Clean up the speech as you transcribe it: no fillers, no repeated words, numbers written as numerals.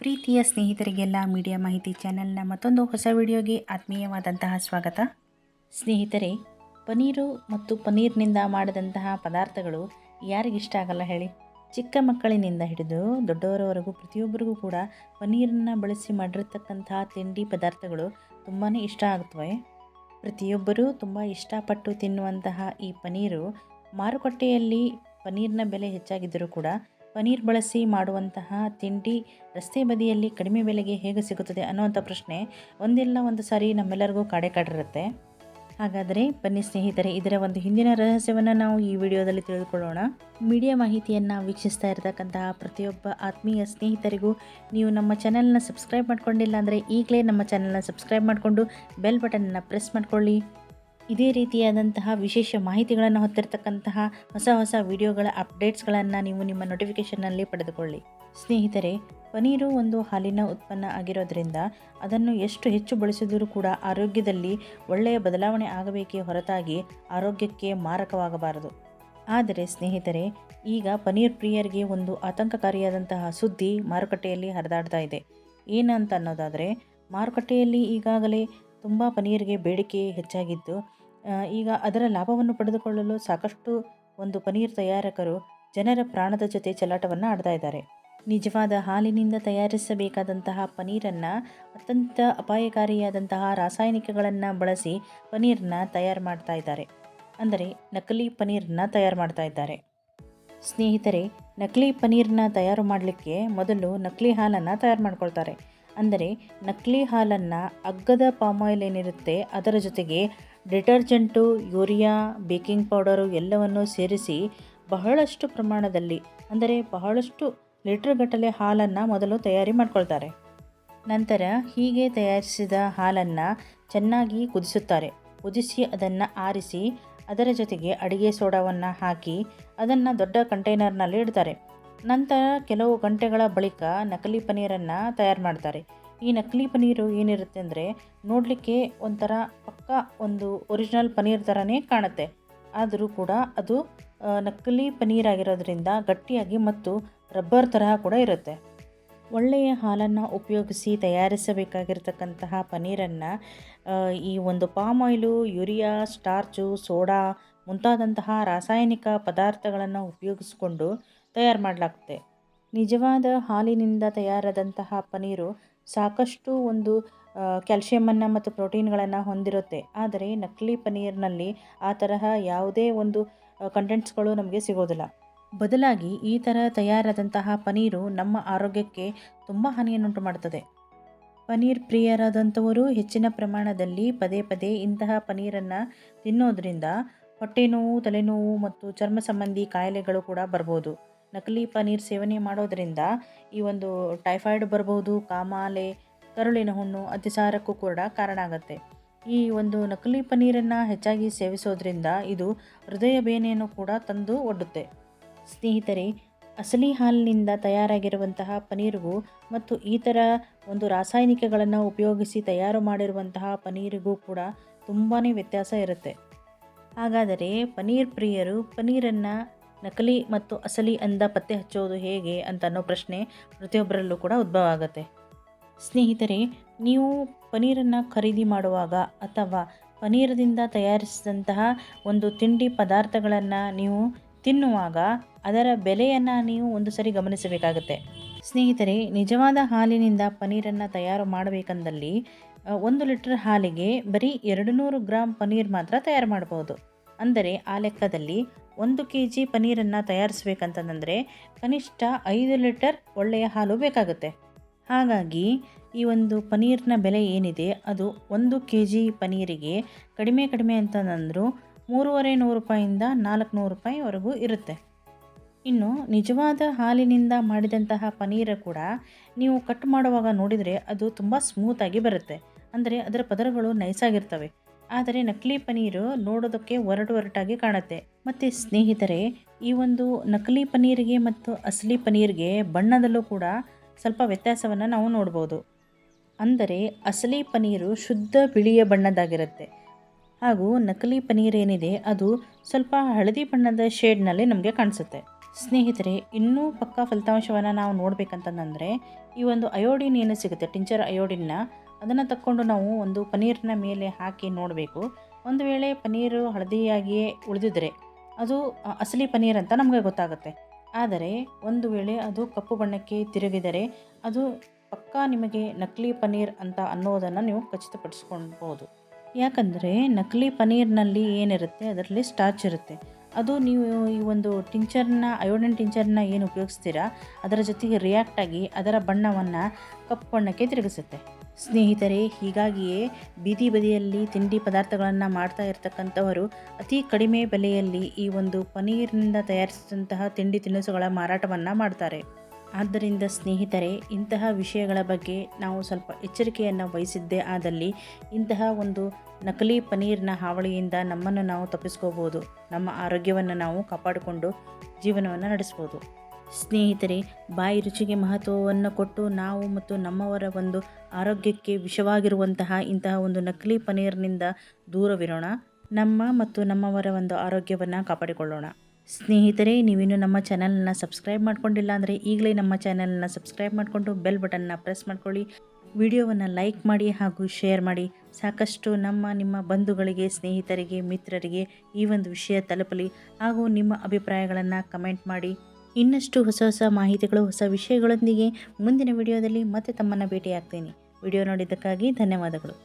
ಪ್ರೀತಿಯ ಸ್ನೇಹಿತರಿಗೆಲ್ಲ ಮೀಡಿಯಾ ಮಾಹಿತಿ ಚಾನೆಲ್ನ ಮತ್ತೊಂದು ಹೊಸ ವಿಡಿಯೋಗೆ ಆತ್ಮೀಯವಾದಂತಹ ಸ್ವಾಗತ. ಸ್ನೇಹಿತರೆ, ಪನೀರು ಮತ್ತು ಪನೀರ್ನಿಂದ ಮಾಡಿದಂತಹ ಪದಾರ್ಥಗಳು ಯಾರಿಗಿಷ್ಟ ಆಗಲ್ಲ ಹೇಳಿ? ಚಿಕ್ಕ ಮಕ್ಕಳಿನಿಂದ ಹಿಡಿದು ದೊಡ್ಡವರವರೆಗೂ ಪ್ರತಿಯೊಬ್ಬರಿಗೂ ಕೂಡ ಪನೀರನ್ನು ಬಳಸಿ ಮಾಡಿರ್ತಕ್ಕಂತಹ ತಿಂಡಿ ಪದಾರ್ಥಗಳು ತುಂಬಾ ಇಷ್ಟ ಆಗ್ತವೆ. ಪ್ರತಿಯೊಬ್ಬರೂ ತುಂಬ ಇಷ್ಟಪಟ್ಟು ತಿನ್ನುವಂತಹ ಈ ಪನೀರು ಮಾರುಕಟ್ಟೆಯಲ್ಲಿ ಪನೀರ್ನ ಬೆಲೆ ಹೆಚ್ಚಾಗಿದ್ದರೂ ಕೂಡ ಪನೀರ್ ಬಳಸಿ ಮಾಡುವಂತಹ ತಿಂಡಿ ರಸ್ತೆ ಬದಿಯಲ್ಲಿ ಕಡಿಮೆ ಬೆಲೆಗೆ ಹೇಗೆ ಸಿಗುತ್ತದೆ ಅನ್ನುವಂಥ ಪ್ರಶ್ನೆ ಒಂದೆಲ್ಲ ಒಂದು ಸಾರಿ ನಮ್ಮೆಲ್ಲರಿಗೂ ಕಾಡಿರುತ್ತೆ. ಹಾಗಾದರೆ ಬನ್ನಿ ಸ್ನೇಹಿತರೆ, ಇದರ ಒಂದು ಹಿಂದಿನ ರಹಸ್ಯವನ್ನು ನಾವು ಈ ವಿಡಿಯೋದಲ್ಲಿ ತಿಳಿದುಕೊಳ್ಳೋಣ. ಮೀಡಿಯಾ ಮಾಹಿತಿಯನ್ನು ವೀಕ್ಷಿಸ್ತಾ ಇರತಕ್ಕಂತಹ ಪ್ರತಿಯೊಬ್ಬ ಆತ್ಮೀಯ ಸ್ನೇಹಿತರಿಗೂ ನೀವು ನಮ್ಮ ಚಾನೆಲ್ನ ಸಬ್ಸ್ಕ್ರೈಬ್ ಮಾಡ್ಕೊಂಡಿಲ್ಲ ಅಂದರೆ ಈಗಲೇ ನಮ್ಮ ಚಾನೆಲ್ನ ಸಬ್ಸ್ಕ್ರೈಬ್ ಮಾಡಿಕೊಂಡು ಬೆಲ್ ಬಟನ್ನ ಪ್ರೆಸ್ ಮಾಡ್ಕೊಳ್ಳಿ. ಇದೇ ರೀತಿಯಾದಂತಹ ವಿಶೇಷ ಮಾಹಿತಿಗಳನ್ನು ಹೊತ್ತಿರತಕ್ಕಂತಹ ಹೊಸ ಹೊಸ ವಿಡಿಯೋಗಳ ಅಪ್ಡೇಟ್ಸ್ಗಳನ್ನು ನೀವು ನಿಮ್ಮ ನೋಟಿಫಿಕೇಷನ್ನಲ್ಲಿ ಪಡೆದುಕೊಳ್ಳಿ. ಸ್ನೇಹಿತರೆ, ಪನೀರು ಒಂದು ಹಾಲಿನ ಉತ್ಪನ್ನ ಆಗಿರೋದ್ರಿಂದ ಅದನ್ನು ಎಷ್ಟು ಹೆಚ್ಚು ಬಳಸಿದರೂ ಕೂಡ ಆರೋಗ್ಯದಲ್ಲಿ ಒಳ್ಳೆಯ ಬದಲಾವಣೆ ಆಗಬೇಕೇ ಹೊರತಾಗಿ ಆರೋಗ್ಯಕ್ಕೆ ಮಾರಕವಾಗಬಾರದು. ಆದರೆ ಸ್ನೇಹಿತರೆ, ಈಗ ಪನೀರ್ ಪ್ರಿಯರಿಗೆ ಒಂದು ಆತಂಕಕಾರಿಯಾದಂತಹ ಸುದ್ದಿ ಮಾರುಕಟ್ಟೆಯಲ್ಲಿ ಹರಿದಾಡ್ತಾ ಇದೆ. ಏನಂತ ಅನ್ನೋದಾದರೆ, ಮಾರುಕಟ್ಟೆಯಲ್ಲಿ ಈಗಾಗಲೇ ತುಂಬ ಪನೀರಿಗೆ ಬೇಡಿಕೆ ಹೆಚ್ಚಾಗಿದ್ದು, ಈಗ ಅದರ ಲಾಭವನ್ನು ಪಡೆದುಕೊಳ್ಳಲು ಸಾಕಷ್ಟು ಒಂದು ಪನೀರ್ ತಯಾರಕರು ಜನರ ಪ್ರಾಣದ ಜೊತೆ ಚೆಲ್ಲಾಟವನ್ನು ಆಡ್ತಾ ಇದ್ದಾರೆ. ನಿಜವಾದ ಹಾಲಿನಿಂದ ತಯಾರಿಸಬೇಕಾದಂತಹ ಪನೀರನ್ನು ಅತ್ಯಂತ ಅಪಾಯಕಾರಿಯಾದಂತಹ ರಾಸಾಯನಿಕಗಳನ್ನು ಬಳಸಿ ಪನೀರನ್ನ ತಯಾರು ಮಾಡ್ತಾ ಇದ್ದಾರೆ. ಅಂದರೆ ನಕಲಿ ಪನೀರನ್ನ ತಯಾರು ಮಾಡ್ತಾ ಇದ್ದಾರೆ. ಸ್ನೇಹಿತರೆ, ನಕಲಿ ಪನೀರನ್ನ ತಯಾರು ಮಾಡಲಿಕ್ಕೆ ಮೊದಲು ನಕಲಿ ಹಾಲನ್ನು ತಯಾರು ಮಾಡ್ಕೊಳ್ತಾರೆ. ಅಂದರೆ ನಕಲಿ ಹಾಲನ್ನು ಅಗ್ಗದ ಪಾಮಾಯಿಲ್ ಏನಿರುತ್ತೆ ಅದರ ಜೊತೆಗೆ ಡಿಟರ್ಜೆಂಟು, ಯೂರಿಯಾ, ಬೇಕಿಂಗ್ ಪೌಡರು ಎಲ್ಲವನ್ನು ಸೇರಿಸಿ ಬಹಳಷ್ಟು ಪ್ರಮಾಣದಲ್ಲಿ, ಅಂದರೆ ಬಹಳಷ್ಟು ಲೀಟರ್ಗಟ್ಟಲೆ ಹಾಲನ್ನು ಮೊದಲು ತಯಾರಿ ಮಾಡ್ಕೊಳ್ತಾರೆ. ನಂತರ ಹೀಗೆ ತಯಾರಿಸಿದ ಹಾಲನ್ನು ಚೆನ್ನಾಗಿ ಕುದಿಸುತ್ತಾರೆ. ಕುದಿಸಿ ಅದನ್ನು ಆರಿಸಿ ಅದರ ಜೊತೆಗೆ ಅಡಿಗೆ ಸೋಡಾವನ್ನು ಹಾಕಿ ಅದನ್ನು ದೊಡ್ಡ ಕಂಟೈನರ್ನಲ್ಲಿ ಇಡ್ತಾರೆ. ನಂತರ ಕೆಲವು ಗಂಟೆಗಳ ಬಳಿಕ ನಕಲಿ ಪನೀರನ್ನು ತಯಾರು ಮಾಡ್ತಾರೆ. ಈ ನಕಲಿ ಪನೀರು ಏನಿರುತ್ತೆ ಅಂದರೆ ನೋಡಲಿಕ್ಕೆ ಒಂಥರ ಪಕ್ಕ ಒಂದು ಒರಿಜಿನಲ್ ಪನೀರ್ ಥರನೇ ಕಾಣುತ್ತೆ. ಆದರೂ ಕೂಡ ಅದು ನಕಲಿ ಪನೀರ್ ಆಗಿರೋದ್ರಿಂದ ಗಟ್ಟಿಯಾಗಿ ಮತ್ತು ರಬ್ಬರ್ ತರಹ ಕೂಡ ಇರುತ್ತೆ. ಒಳ್ಳೆಯ ಹಾಲನ್ನು ಉಪಯೋಗಿಸಿ ತಯಾರಿಸಬೇಕಾಗಿರ್ತಕ್ಕಂತಹ ಪನೀರನ್ನು ಈ ಒಂದು palm oil, urea, starch, soda ಮುಂತಾದಂತಹ ರಾಸಾಯನಿಕ ಪದಾರ್ಥಗಳನ್ನು ಉಪಯೋಗಿಸಿಕೊಂಡು ತಯಾರು ಮಾಡಲಾಗುತ್ತೆ. ನಿಜವಾದ ಹಾಲಿನಿಂದ ತಯಾರಾದಂತಹ ಪನೀರು ಸಾಕಷ್ಟು ಒಂದು ಕ್ಯಾಲ್ಶಿಯಮನ್ನು ಮತ್ತು ಪ್ರೋಟೀನ್ಗಳನ್ನು ಹೊಂದಿರುತ್ತೆ. ಆದರೆ ನಕಲಿ ಪನೀರ್ನಲ್ಲಿ ಆ ತರಹ ಯಾವುದೇ ಒಂದು ಕಂಟೆಂಟ್ಸ್ಗಳು ನಮಗೆ ಸಿಗೋದಿಲ್ಲ. ಬದಲಾಗಿ ಈ ಥರ ತಯಾರಾದಂತಹ ಪನೀರು ನಮ್ಮ ಆರೋಗ್ಯಕ್ಕೆ ತುಂಬ ಹಾನಿಯನ್ನುಂಟು ಮಾಡ್ತದೆ. ಪನೀರ್ ಪ್ರಿಯರಾದಂಥವರು ಹೆಚ್ಚಿನ ಪ್ರಮಾಣದಲ್ಲಿ ಪದೇ ಪದೇ ಇಂತಹ ಪನೀರನ್ನು ತಿನ್ನೋದ್ರಿಂದ ಹೊಟ್ಟೆ ನೋವು, ತಲೆನೋವು ಮತ್ತು ಚರ್ಮ ಸಂಬಂಧಿ ಕಾಯಿಲೆಗಳು ಕೂಡ ಬರ್ಬೋದು. ನಕಲಿ ಪನೀರ್ ಸೇವನೆ ಮಾಡೋದರಿಂದ ಈ ಒಂದು ಟೈಫಾಯ್ಡ್ ಬರ್ಬೋದು, ಕಾಮಾಲೆ, ಕರುಳಿನ ಹುಣ್ಣು, ಅತಿಸಾರಕ್ಕೂ ಕೂಡ ಕಾರಣ ಆಗುತ್ತೆ. ಈ ಒಂದು ನಕಲಿ ಪನೀರನ್ನು ಹೆಚ್ಚಾಗಿ ಸೇವಿಸೋದ್ರಿಂದ ಇದು ಹೃದಯ ಬೇನೆಯನ್ನು ಕೂಡ ತಂದು ಒಡ್ಡುತ್ತೆ. ಸ್ನೇಹಿತರೆ, ಅಸಲಿ ಹಾಲಿನಿಂದ ತಯಾರಾಗಿರುವಂತಹ ಪನೀರಿಗೂ ಮತ್ತು ಈ ಥರ ಒಂದು ರಾಸಾಯನಿಕಗಳನ್ನು ಉಪಯೋಗಿಸಿ ತಯಾರು ಮಾಡಿರುವಂತಹ ಪನೀರಿಗೂ ಕೂಡ ತುಂಬಾ ವ್ಯತ್ಯಾಸ ಇರುತ್ತೆ. ಹಾಗಾದರೆ ಪನೀರ್ ಪ್ರಿಯರು ಪನೀರನ್ನು ನಕಲಿ ಮತ್ತು ಅಸಲಿ ಅಂದ ಪತ್ತೆ ಹಚ್ಚೋದು ಹೇಗೆ ಅಂತ ಅನ್ನೋ ಪ್ರಶ್ನೆ ಪ್ರತಿಯೊಬ್ಬರಲ್ಲೂ ಕೂಡ ಉದ್ಭವ ಆಗುತ್ತೆ. ಸ್ನೇಹಿತರೆ, ನೀವು ಪನೀರನ್ನು ಖರೀದಿ ಮಾಡುವಾಗ ಅಥವಾ ಪನೀರದಿಂದ ತಯಾರಿಸಿದಂತಹ ಒಂದು ತಿಂಡಿ ಪದಾರ್ಥಗಳನ್ನು ನೀವು ತಿನ್ನುವಾಗ ಅದರ ಬೆಲೆಯನ್ನು ನೀವು ಒಂದು ಸರಿ ಗಮನಿಸಬೇಕಾಗುತ್ತೆ. ಸ್ನೇಹಿತರೆ, ನಿಜವಾದ ಹಾಲಿನಿಂದ ಪನೀರನ್ನು ತಯಾರು ಮಾಡಬೇಕಂದಲ್ಲಿ 1 ಲೀಟರ್ ಹಾಲಿಗೆ ಬರೀ 200 ಗ್ರಾಮ್ ಪನೀರ್ ಮಾತ್ರ ತಯಾರು ಮಾಡ್ಬೋದು. ಅಂದರೆ ಆ ಲೆಕ್ಕದಲ್ಲಿ 1 kg ಪನೀರನ್ನು ತಯಾರಿಸಬೇಕಂತಂದರೆ ಕನಿಷ್ಠ 5 ಲೀಟರ್ ಒಳ್ಳೆಯ ಹಾಲು ಬೇಕಾಗುತ್ತೆ. ಹಾಗಾಗಿ ಈ ಒಂದು ಪನೀರ್ನ ಬೆಲೆ ಏನಿದೆ ಅದು 1 kg ಪನೀರಿಗೆ ಕಡಿಮೆ ಅಂತಂದರೂ 350 ರೂಪಾಯಿಂದ 400 ರೂಪಾಯಿವರೆಗೂ ಇರುತ್ತೆ. ಇನ್ನು ನಿಜವಾದ ಹಾಲಿನಿಂದ ಮಾಡಿದಂತಹ ಪನೀರು ಕೂಡ ನೀವು ಕಟ್ ಮಾಡುವಾಗ ನೋಡಿದರೆ ಅದು ತುಂಬ ಸ್ಮೂತಾಗಿ ಬರುತ್ತೆ. ಅಂದರೆ ಅದರ ಪದರಗಳು ನೈಸಾಗಿರ್ತವೆ. ಆದರೆ ನಕಲಿ ಪನೀರು ನೋಡೋದಕ್ಕೆ ಒರಟಾಗಿ ಕಾಣುತ್ತೆ. ಮತ್ತು ಸ್ನೇಹಿತರೆ, ಈ ಒಂದು ನಕಲಿ ಪನೀರಿಗೆ ಮತ್ತು ಅಸಲಿ ಪನೀರಿಗೆ ಬಣ್ಣದಲ್ಲೂ ಕೂಡ ಸ್ವಲ್ಪ ವ್ಯತ್ಯಾಸವನ್ನು ನಾವು ನೋಡ್ಬೋದು. ಅಂದರೆ ಅಸಲಿ ಪನೀರು ಶುದ್ಧ ಬಿಳಿಯ ಬಣ್ಣದಾಗಿರುತ್ತೆ. ಹಾಗೂ ನಕಲಿ ಪನೀರ್ ಏನಿದೆ ಅದು ಸ್ವಲ್ಪ ಹಳದಿ ಬಣ್ಣದ ಶೇಡ್ನಲ್ಲಿ ನಮಗೆ ಕಾಣಿಸುತ್ತೆ. ಸ್ನೇಹಿತರೆ, ಇನ್ನೂ ಪಕ್ಕಾ ಫಲಿತಾಂಶವನ್ನು ನಾವು ನೋಡಬೇಕಂತಂದರೆ ಈ ಒಂದು ಅಯೋಡಿನ್ ಏನು ಸಿಗುತ್ತೆ, ಟಿಂಚರ್ ಅಯೋಡಿನ್ನ, ಅದನ್ನು ತಕ್ಕೊಂಡು ನಾವು ಒಂದು ಪನ್ನೀರ್ನ ಮೇಲೆ ಹಾಕಿ ನೋಡಬೇಕು. ಒಂದು ವೇಳೆ ಪನ್ನೀರು ಹಳದಿಯಾಗಿಯೇ ಉಳಿದಿದ್ರೆ ಅದು ಅಸಲಿ ಪನ್ನೀರ್ ಅಂತ ನಮಗೆ ಗೊತ್ತಾಗುತ್ತೆ. ಆದರೆ ಒಂದು ವೇಳೆ ಅದು ಕಪ್ಪು ಬಣ್ಣಕ್ಕೆ ತಿರುಗಿದರೆ ಅದು ಪಕ್ಕಾ ನಿಮಗೆ ನಕಲಿ ಪನ್ನೀರ್ ಅಂತ ಅನ್ನೋದನ್ನು ನೀವು ಖಚಿತಪಡಿಸ್ಕೊಳ್ಬೋದು. ಯಾಕಂದರೆ ನಕಲಿ ಪನ್ನೀರ್ನಲ್ಲಿ ಏನಿರುತ್ತೆ, ಅದರಲ್ಲಿ ಸ್ಟಾರ್ಚ್ ಇರುತ್ತೆ. ಅದು ನೀವು ಈ ಒಂದು ಅಯೋಡಿನ್ ಟಿಂಚರ್ನ ಏನು ಉಪಯೋಗಿಸ್ತೀರಾ ಅದರ ಜೊತೆಗೆ ರಿಯಾಕ್ಟ್ ಆಗಿ ಅದರ ಬಣ್ಣವನ್ನು ಕಪ್ಪು ಬಣ್ಣಕ್ಕೆ ತಿರುಗಿಸುತ್ತೆ. ಸ್ನೇಹಿತರೆ, ಹೀಗಾಗಿಯೇ ಬೀದಿ ಬದಿಯಲ್ಲಿ ತಿಂಡಿ ಪದಾರ್ಥಗಳನ್ನು ಮಾಡ್ತಾ ಇರ್ತಕ್ಕಂಥವರು ಅತಿ ಕಡಿಮೆ ಬೆಲೆಯಲ್ಲಿ ಈ ಒಂದು ಪನ್ನೀರ್ನಿಂದ ತಯಾರಿಸಿದಂತಹ ತಿಂಡಿ ತಿನಿಸುಗಳ ಮಾರಾಟವನ್ನು ಮಾಡ್ತಾರೆ. ಆದ್ದರಿಂದ ಸ್ನೇಹಿತರೆ, ಇಂತಹ ವಿಷಯಗಳ ಬಗ್ಗೆ ನಾವು ಸ್ವಲ್ಪ ಎಚ್ಚರಿಕೆಯನ್ನು ವಹಿಸಿದ್ದೇ ಆದಲ್ಲಿ ಇಂತಹ ಒಂದು ನಕಲಿ ಪನ್ನೀರ್ನ ಹಾವಳಿಯಿಂದ ನಮ್ಮನ್ನು ನಾವು ತಪ್ಪಿಸ್ಕೋಬೋದು. ನಮ್ಮ ಆರೋಗ್ಯವನ್ನು ನಾವು ಕಾಪಾಡಿಕೊಂಡು ಜೀವನವನ್ನು ನಡೆಸ್ಬೋದು. ಸ್ನೇಹಿತರೆ, ಬಾಯಿ ರುಚಿಗೆ ಮಹತ್ವವನ್ನು ಕೊಟ್ಟು ನಾವು ಮತ್ತು ನಮ್ಮವರ ಒಂದು ಆರೋಗ್ಯಕ್ಕೆ ವಿಷವಾಗಿರುವಂತಹ ಇಂತಹ ಒಂದು ನಕಲಿ ಪನ್ನೀರ್ನಿಂದ ದೂರವಿರೋಣ. ನಮ್ಮ ಮತ್ತು ನಮ್ಮವರ ಒಂದು ಆರೋಗ್ಯವನ್ನು ಕಾಪಾಡಿಕೊಳ್ಳೋಣ. ಸ್ನೇಹಿತರೆ, ನೀವಿನ್ನೂ ನಮ್ಮ ಚಾನಲನ್ನು ಸಬ್ಸ್ಕ್ರೈಬ್ ಮಾಡ್ಕೊಂಡಿಲ್ಲ ಅಂದರೆ ಈಗಲೇ ನಮ್ಮ ಚಾನಲನ್ನು ಸಬ್ಸ್ಕ್ರೈಬ್ ಮಾಡಿಕೊಂಡು ಬೆಲ್ ಬಟನ್ನ ಪ್ರೆಸ್ ಮಾಡ್ಕೊಳ್ಳಿ. ವಿಡಿಯೋವನ್ನು ಲೈಕ್ ಮಾಡಿ ಹಾಗೂ ಶೇರ್ ಮಾಡಿ. ಸಾಕಷ್ಟು ನಿಮ್ಮ ಬಂಧುಗಳಿಗೆ, ಸ್ನೇಹಿತರಿಗೆ, ಮಿತ್ರರಿಗೆ ಈ ಒಂದು ವಿಷಯ ತಲುಪಲಿ. ಹಾಗೂ ನಿಮ್ಮ ಅಭಿಪ್ರಾಯಗಳನ್ನು ಕಮೆಂಟ್ ಮಾಡಿ. ಇನ್ನಷ್ಟು ಹೊಸ ಮಾಹಿತಿಗಳು, ಹೊಸ ವಿಷಯಗಳೊಂದಿಗೆ ಮುಂದಿನ ವಿಡಿಯೋದಲ್ಲಿ ಮತ್ತೆ ತಮ್ಮನ್ನು ಭೇಟಿಯಾಗ್ತೀನಿ. ವಿಡಿಯೋ ನೋಡಿದ್ದಕ್ಕಾಗಿ ಧನ್ಯವಾದಗಳು.